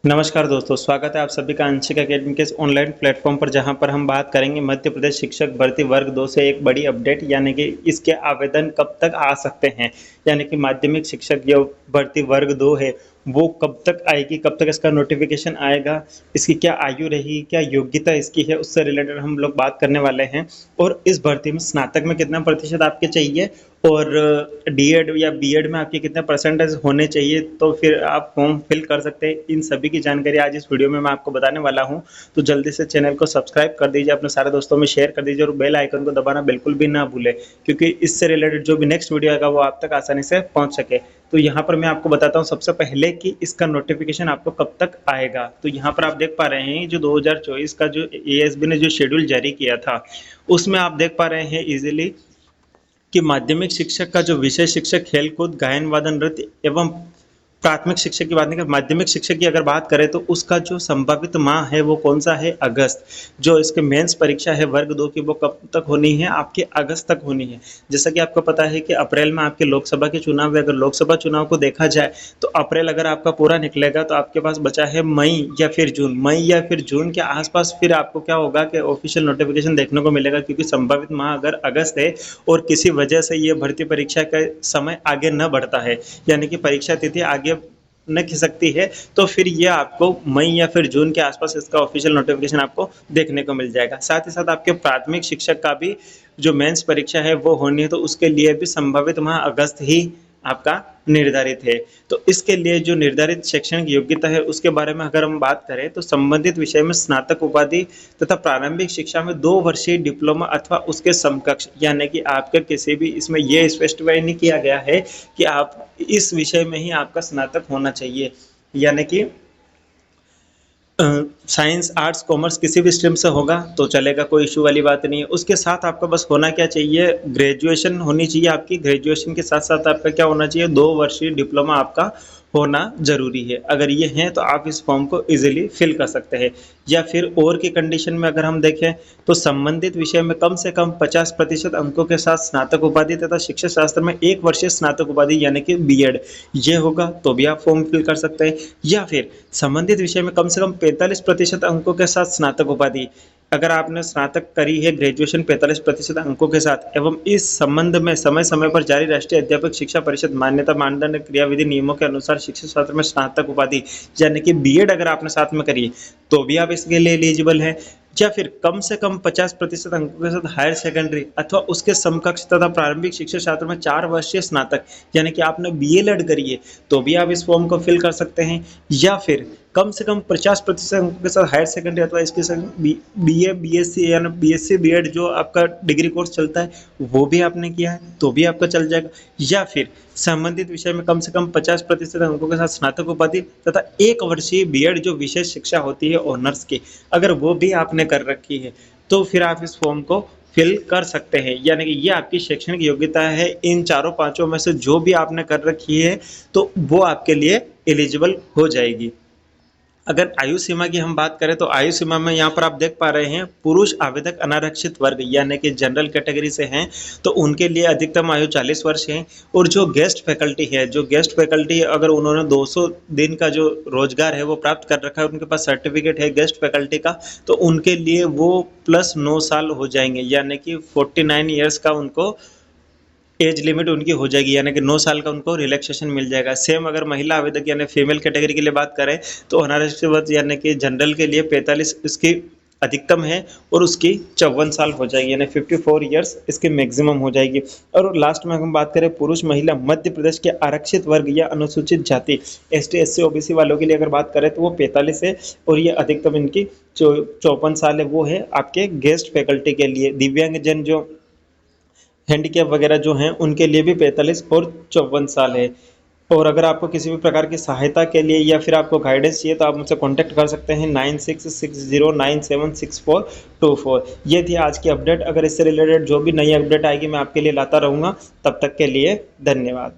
नमस्कार दोस्तों, स्वागत है आप सभी का अंशिक अकेडमी के इस ऑनलाइन प्लेटफॉर्म पर, जहां पर हम बात करेंगे मध्य प्रदेश शिक्षक भर्ती वर्ग 2 से एक बड़ी अपडेट, यानी कि इसके आवेदन कब तक आ सकते हैं। यानी कि माध्यमिक शिक्षक जो भर्ती वर्ग 2 है वो कब तक आएगी, कब तक इसका नोटिफिकेशन आएगा, इसकी क्या आयु रहेगी, क्या योग्यता इसकी है, उससे रिलेटेड हम लोग बात करने वाले हैं। और इस भर्ती में स्नातक में कितना प्रतिशत आपके चाहिए और डीएड या बीएड में आपके कितने परसेंटेज होने चाहिए, तो फिर आप फॉर्म फिल कर सकते हैं। इन सभी की जानकारी आज इस वीडियो में मैं आपको बताने वाला हूं। तो जल्दी से चैनल को सब्सक्राइब कर दीजिए, अपने सारे दोस्तों में शेयर कर दीजिए और बेल आइकन को दबाना बिल्कुल भी ना भूलें, क्योंकि इससे रिलेटेड जो भी नेक्स्ट वीडियो आएगा वो आप तक आसानी से पहुंच सके। तो यहाँ पर मैं आपको बताता हूँ सबसे पहले कि इसका नोटिफिकेशन आपको कब तक आएगा। तो यहाँ पर आप देख पा रहे हैं जो 2024 का जो एएसबी ने जो शेड्यूल जारी किया था, उसमें आप देख पा रहे हैं इजीली कि माध्यमिक शिक्षक का जो विषय शिक्षक खेलकूद, गायन वादन, नृत्य एवं प्राथमिक शिक्षक की बात नहीं कर, माध्यमिक शिक्षक की अगर बात करें तो उसका जो संभावित माह है वो कौन सा है, अगस्त। जो इसके मेंस परीक्षा है वर्ग 2 की वो कब तक होनी है, आपके अगस्त तक होनी है। जैसा कि आपको पता है कि अप्रैल में आपके लोकसभा के चुनाव है। अगर लोकसभा चुनाव को देखा जाए तो अप्रैल अगर आपका पूरा निकलेगा तो आपके पास बचा है मई या फिर जून। मई या फिर जून के आसपास फिर आपको क्या होगा कि ऑफिशियल नोटिफिकेशन देखने को मिलेगा, क्योंकि संभावित माह अगर अगस्त है और किसी वजह से ये भर्ती परीक्षा का समय आगे न बढ़ता है, यानी कि परीक्षा तिथि आगे न खिसकती है, तो फिर ये आपको मई या फिर जून के आसपास इसका ऑफिशियल नोटिफिकेशन आपको देखने को मिल जाएगा। साथ ही साथ आपके प्राथमिक शिक्षक का भी जो मेंस परीक्षा है वो होनी है, तो उसके लिए भी संभावित माह अगस्त ही आपका निर्धारित है। तो इसके लिए जो निर्धारित शैक्षणिक योग्यता है उसके बारे में अगर हम बात करें तो संबंधित विषय में स्नातक उपाधि तथा प्रारंभिक शिक्षा में 2 वर्षीय डिप्लोमा अथवा उसके समकक्ष, यानी कि आपका किसी भी इसमें यह स्पेसिफाई नहीं किया गया है कि आप इस विषय में ही आपका स्नातक होना चाहिए। यानी कि साइंस, आर्ट्स, कॉमर्स किसी भी स्ट्रीम से होगा तो चलेगा, कोई इशू वाली बात नहीं है। उसके साथ आपका बस होना क्या चाहिए, ग्रेजुएशन होनी चाहिए आपकी। ग्रेजुएशन के साथ साथ आपका क्या होना चाहिए, 2 वर्षीय डिप्लोमा आपका होना जरूरी है। अगर ये है तो आप इस फॉर्म को इजीली फिल कर सकते हैं। या फिर और की कंडीशन में अगर हम देखें तो संबंधित विषय में कम से कम 50% अंकों के साथ स्नातक उपाधि तथा शिक्षा शास्त्र में 1 वर्षीय स्नातक उपाधि यानी कि बीएड ये होगा तो भी आप फॉर्म फिल कर सकते हैं। या फिर संबंधित विषय में कम से कम 45% अंकों के साथ स्नातक उपाधि, अगर आपने स्नातक करी है ग्रेजुएशन 45% अंकों के साथ एवं इस संबंध में समय समय पर जारी राष्ट्रीय अध्यापक शिक्षा परिषद मान्यता मानदंड क्रियाविधि नियमों के अनुसार शिक्षा शास्त्र में स्नातक उपाधि यानी कि बीएड अगर आपने साथ में करी है तो भी आप इसके लिए एलिजिबल है। या फिर कम से कम 50% अंकों के साथ हायर सेकेंडरी अथवा उसके समकक्ष तथा प्रारंभिक शिक्षा शास्त्र में 4 वर्षीय स्नातक यानी कि आपने बीएलएड करी है तो भी आप इस फॉर्म को फिल कर सकते हैं। या फिर कम से कम 50% अंकों के साथ हायर सेकेंडरी अथवा इसके संग बीए, बीएससी या बीएससी बीएड जो आपका डिग्री कोर्स चलता है वो भी आपने किया है तो भी आपका चल जाएगा। या फिर संबंधित विषय में कम से कम 50% अंकों के साथ स्नातक उपाधि तथा 1 वर्षीय बीएड जो विशेष शिक्षा होती है ऑनर्स की, अगर वो भी आपने कर रखी है तो फिर आप इस फॉर्म को फिल कर सकते हैं। यानी कि ये आपकी शैक्षणिक योग्यता है, इन चारों पांचों में से जो भी आपने कर रखी है तो वो आपके लिए एलिजिबल हो जाएगी। अगर आयु सीमा की हम बात करें तो आयु सीमा में यहाँ पर आप देख पा रहे हैं पुरुष आवेदक अनारक्षित वर्ग यानी कि जनरल कैटेगरी से हैं तो उनके लिए अधिकतम आयु 40 वर्ष है। और जो गेस्ट फैकल्टी है, जो गेस्ट फैकल्टी अगर उन्होंने 200 दिन का जो रोजगार है वो प्राप्त कर रखा है, उनके पास सर्टिफिकेट है गेस्ट फैकल्टी का, तो उनके लिए वो प्लस 9 साल हो जाएंगे, यानी कि 49 ईयर्स का उनको एज लिमिट उनकी हो जाएगी, यानी कि 9 साल का उनको रिलैक्सेशन मिल जाएगा। सेम अगर महिला आवेदक यानी फीमेल कैटेगरी के लिए बात करें तो अनारक्षित वर्ग यानी कि जनरल के लिए 45 इसकी अधिकतम है और उसकी 54 साल हो जाएगी, यानी 54 ईयर्स इसकी मैक्सिमम हो जाएगी। और लास्ट में हम बात करें पुरुष महिला मध्य प्रदेश के आरक्षित वर्ग या अनुसूचित जाति एसटी एससी ओबीसी वालों के लिए अगर बात करें तो वो 45 है और ये अधिकतम इनकी 54 साल है, वो है आपके गेस्ट फैकल्टी के लिए। दिव्यांगजन जो हैंडीकैप वगैरह जो हैं उनके लिए भी 45 और 54 साल है। और अगर आपको किसी भी प्रकार की सहायता के लिए या फिर आपको गाइडेंस चाहिए तो आप मुझसे कांटेक्ट कर सकते हैं 9660976424। ये थी आज की अपडेट। अगर इससे रिलेटेड जो भी नई अपडेट आएगी मैं आपके लिए लाता रहूँगा। तब तक के लिए धन्यवाद।